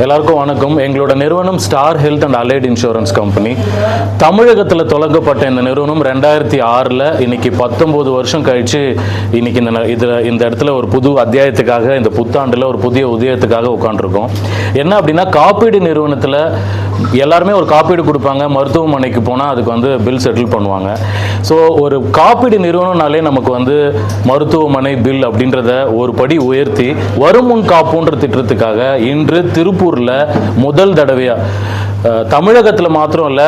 எல்லாருக்கும் வணக்கம். எங்களோட நிறுவனம் star health and allied insurance company. தமிழகத்தில் தொடங்கப்பட்ட இந்த நிறுவனம் 2006 இன்னைக்கு 19 வருஷம் கழிச்சு இன்னைக்கு இந்த இடத்துல ஒரு புது அத்தியாயத்துக்காக, இந்த புத்தாண்டில் ஒரு புதிய உதயத்துக்காக உட்காந்துருக்கோம். என்ன அப்படின்னா, காப்பீடு நிறுவனத்தில் எல்லாருமே ஒரு காப்பீடு கொடுப்பாங்க, மருத்துவமனைக்கு போனால் அதுக்கு வந்து பில் செட்டில் பண்ணுவாங்க. ஸோ ஒரு காப்பீடு நிறுவனம்னாலே நமக்கு வந்து மருத்துவமனை பில் அப்படின்றத ஒரு படி உயர்த்தி வருமுன் காப்புன்ற திட்டத்துக்காக இன்று திருப்பூரில் முதல் தடவையாக, தமிழகத்தில் மாத்திரம் இல்லை,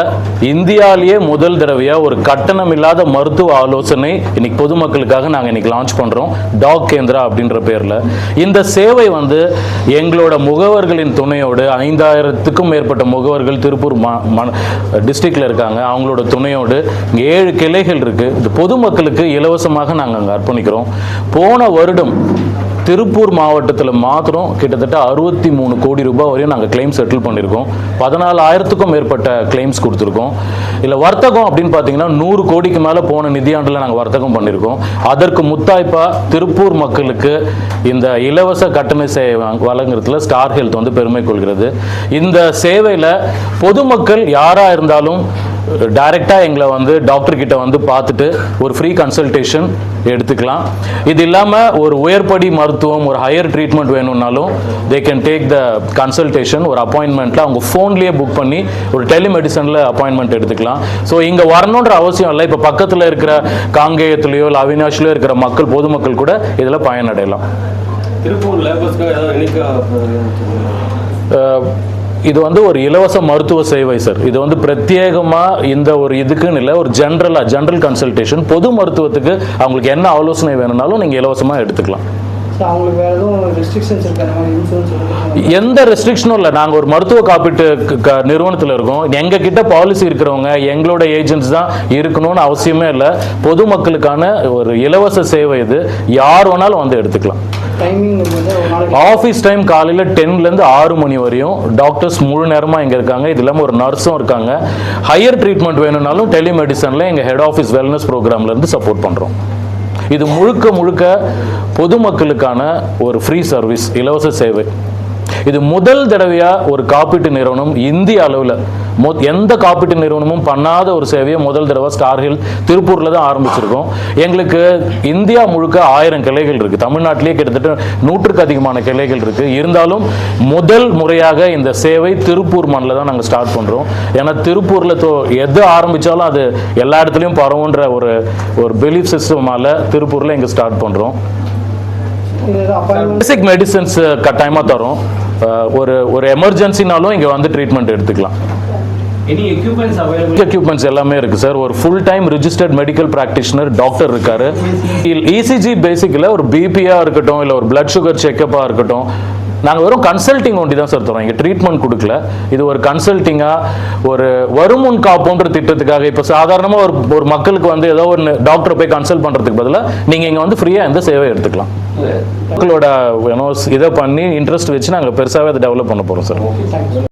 இந்தியாவிலேயே முதல் தடவையாக ஒரு கட்டணம் இல்லாத மருத்துவ ஆலோசனை இன்னைக்கு பொதுமக்களுக்காக நாங்கள் இன்னைக்கு லான்ச் பண்ணுறோம். டாக் கேந்திரா அப்படின்ற பேரில் இந்த சேவை வந்து எங்களோட முகவர்களின் துணையோடு 5000க்கும் மேற்பட்ட முகவர்கள் திருப்பூர் டிஸ்ட்ரிக்டில் இருக்காங்க. அவங்களோட துணையோடு 7 கிளைகள் இருக்குது. இது பொதுமக்களுக்கு இலவசமாக நாங்கள் அங்கே அர்ப்பணிக்கிறோம். போன வருடம் திருப்பூர் மாவட்டத்தில் மாத்திரம் கிட்டத்தட்ட 63 கோடி ரூபாய் வரையும் நாங்கள் கிளைம் செட்டில் பண்ணியிருக்கோம். 14,000க்கும் மேற்பட்ட கிளைம்ஸ் கொடுத்துருக்கோம். இல்லை வர்த்தகம் அப்படின்னு பார்த்தீங்கன்னா 100 கோடிக்கு மேலே போன நிதியாண்டில் நாங்கள் வர்த்தகம் பண்ணியிருக்கோம். அதற்கு முத்தாய்ப்பாக திருப்பூர் மக்களுக்கு இந்த இலவச கட்டண சேவை வழங்குறதுல ஸ்டார் ஹெல்த் வந்து பெருமை கொள்கிறது. இந்த சேவையில் பொதுமக்கள் யாராக இருந்தாலும் டைரெக்டாக எங்களை வந்து டாக்டர்கிட்ட வந்து பார்த்துட்டு ஒரு ஃப்ரீ கன்சல்டேஷன் எடுத்துக்கலாம். இது இல்லாமல் ஒரு உயர்படி மருத்துவம், ஒரு ஹையர் ட்ரீட்மெண்ட் வேணும்னாலும் they can take the consultation. ஒரு அப்பாயின்மெண்ட்டில் அவங்க ஃபோன்லேயே புக் பண்ணி ஒரு டெலிமெடிசனில் அப்பாயின்மெண்ட் எடுத்துக்கலாம். ஸோ இங்கே வரணுன்ற அவசியம் இல்லை. இப்போ பக்கத்தில் இருக்கிற காங்கேயத்துலேயோ இல்லை அவினாஷ்லேயோ இருக்கிற மக்கள், பொதுமக்கள் கூட இதில் பயனடையலாம். இது வந்து ஒரு இலவச மருத்துவ சேவை சார். இது வந்து பிரத்யேகமாக இந்த ஒரு இதுக்குன்னு இல்லை, ஒரு ஜென்ரல் கன்சல்டேஷன். பொது மருத்துவத்துக்கு அவங்களுக்கு என்ன ஆலோசனை வேணும்னாலும் நீங்கள் இலவசமாக எடுத்துக்கலாம். எந்த ரெஸ்ட்ரிக்ஷனும் இல்லை. நாங்கள் ஒரு மருத்துவ காப்பீட்டு நிறுவனத்தில் இருக்கோம். எங்கள் கிட்ட பாலிசி இருக்கிறவங்க எங்களோட ஏஜென்ட்ஸ் தான் இருக்கணும்னு அவசியமே இல்லை. பொதுமக்களுக்கான ஒரு இலவச சேவை இது. யார் வேணாலும் வந்து எடுத்துக்கலாம். ஆஃபீஸ் டைம் காலையில் 10லேருந்து 6 மணி வரையும் டாக்டர்ஸ் முழு நேரமாக இங்கே இருக்காங்க. இது இல்லாமல் ஒரு நர்ஸும் இருக்காங்க. ஹையர் ட்ரீட்மெண்ட் வேணும்னாலும் டெலிமெடிசனில் எங்கள் ஹெட் ஆஃபீஸ் வெல்னஸ் ப்ரோக்ராம்லேருந்து சப்போர்ட் பண்ணுறோம். இது முழுக்க பொதுமக்களுக்கான ஒரு ஃப்ரீ சர்வீஸ், இலவச சேவை. இது முதல் தடவையாக ஒரு காப்பீட்டு நிறுவனம் இந்திய அளவில் எந்த காப்பீட்டு நிறுவனமும் பண்ணாத ஒரு சேவையை முதல் தடவை ஸ்டார் ஹெல்த் திருப்பூரில் தான் ஆரம்பிச்சிருக்கோம். எங்களுக்கு இந்தியா முழுக்க 1000 கிளைகள் இருக்குது. தமிழ்நாட்டிலேயே கிட்டத்தட்ட 100க்கு அதிகமான கிளைகள் இருக்குது. இருந்தாலும் முதல் முறையாக இந்த சேவை திருப்பூர் மண்ணில் தான் நாங்கள் ஸ்டார்ட் பண்ணுறோம். ஏன்னா திருப்பூரில் எது ஆரம்பித்தாலும் அது எல்லா இடத்துலையும் பரவுன்ற ஒரு பிலீஃப் சிஸ்டமால் திருப்பூரில் இங்கே ஸ்டார்ட் பண்ணுறோம். பேசிக் மெடிசன்ஸ் கட்டாயமாக தரும். ஒரு எமர்ஜென்சினாலும் இங்கே வந்து ட்ரீட்மெண்ட் எடுத்துக்கலாம். எக்யூப்மெண்ட்ஸ் எல்லாமே இருக்கு சார். ஒரு full time registered medical practitioner doctor இருக்காரு. இசிஜி பேசிக்கில் ஒரு பிபியா இருக்கட்டும், இல்லை ஒரு பிளட் சுகர் செக்கப்பாக இருக்கட்டும், நாங்கள் வெறும் கன்சல்டிங் ஒண்டி தான் சார் தரோம். இங்கே ட்ரீட்மெண்ட் கொடுக்கல. இது ஒரு கன்சல்டிங்காக, ஒரு வருமுன் காப்புன்ற திட்டத்துக்காக. இப்போ சாதாரணமாக ஒரு மக்களுக்கு வந்து ஏதோ ஒரு டாக்டரை போய் கன்சல்ட் பண்ணுறதுக்கு பதிலாக நீங்கள் இங்கே வந்து ஃப்ரீயாக இந்த சேவை எடுத்துக்கலாம். மக்களோட இதை பண்ணி இன்ட்ரெஸ்ட் வச்சு நாங்கள் பெருசாகவே அதை டெவலப் பண்ண போகிறோம் சார்.